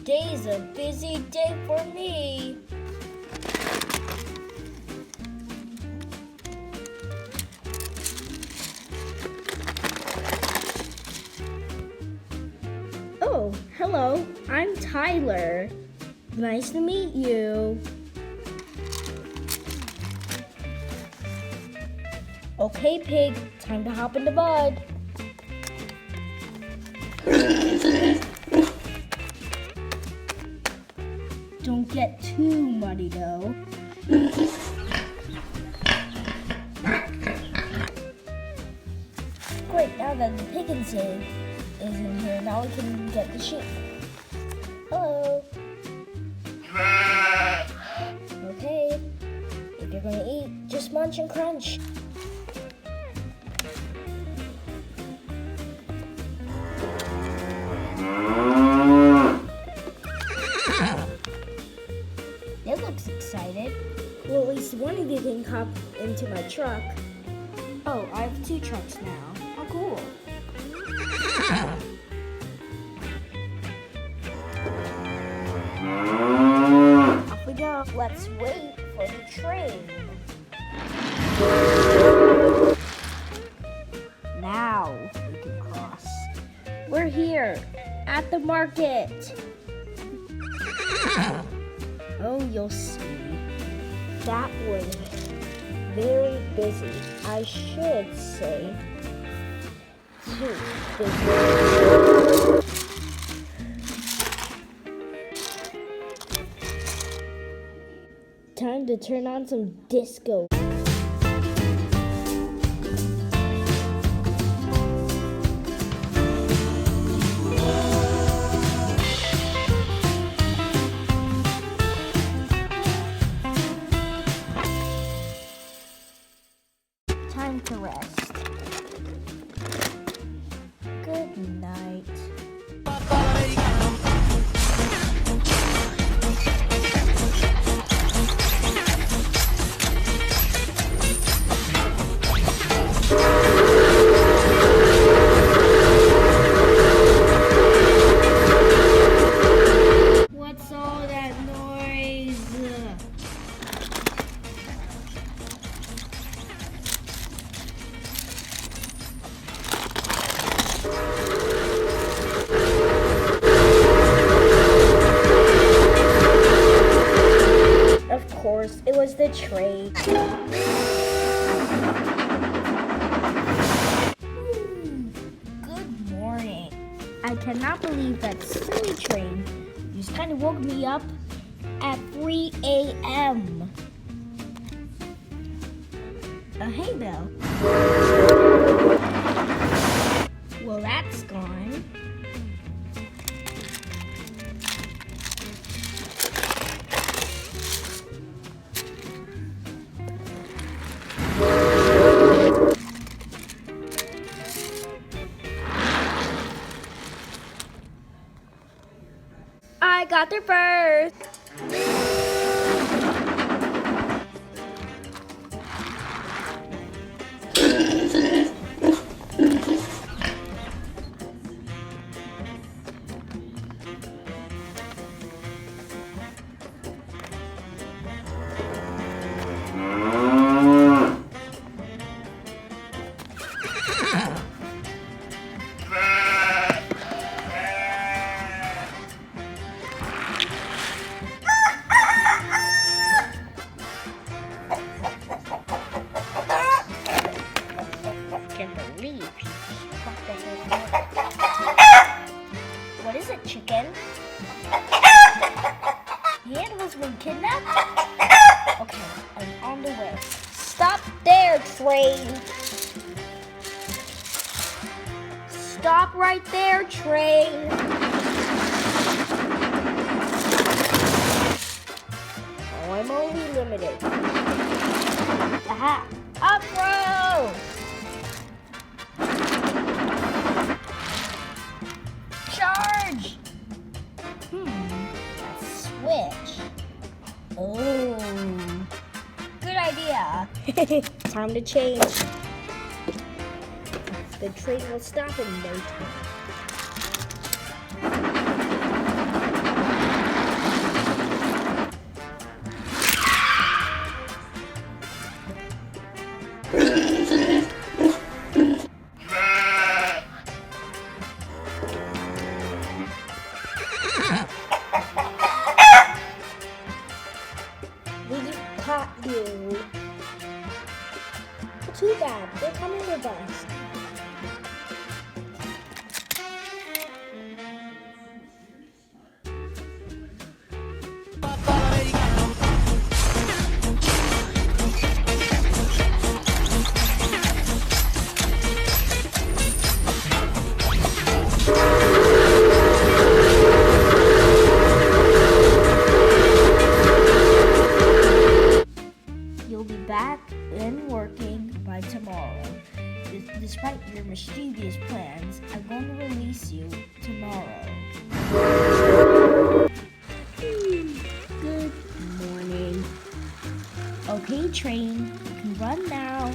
Today's a busy day for me. Oh, hello. I'm Tyler. Nice to meet you. Okay, Pig, time to hop in the mud. Don't get too muddy, though. Great, now that the pig is in here, now we can get the sheep. Hello. Okay, if you're gonna eat, just munch and crunch. It looks excited. Well, at least one of you can hop into my truck. Oh, I have 2 trucks now. How cool. Off we go. Let's wait for the train. Now we can cross. We're here at the market. Oh, you'll see. That was very busy. I should say too busy. Time to turn on some disco. Time to rest. Good night. What's all that noise? Of course, it was the train. Good morning. I cannot believe that silly train just kind of woke me up at 3 a.m. A hay bell. Well, that's gone. I got there first. What is it, chicken? The animal's been kidnapped? Okay, I'm on the way. Stop there, train! Stop right there, train! Oh, I'm only limited. Aha! Up road! Charge! Let's switch. Oh, good idea. Time to change. The train will stop in no time. train. You can run now.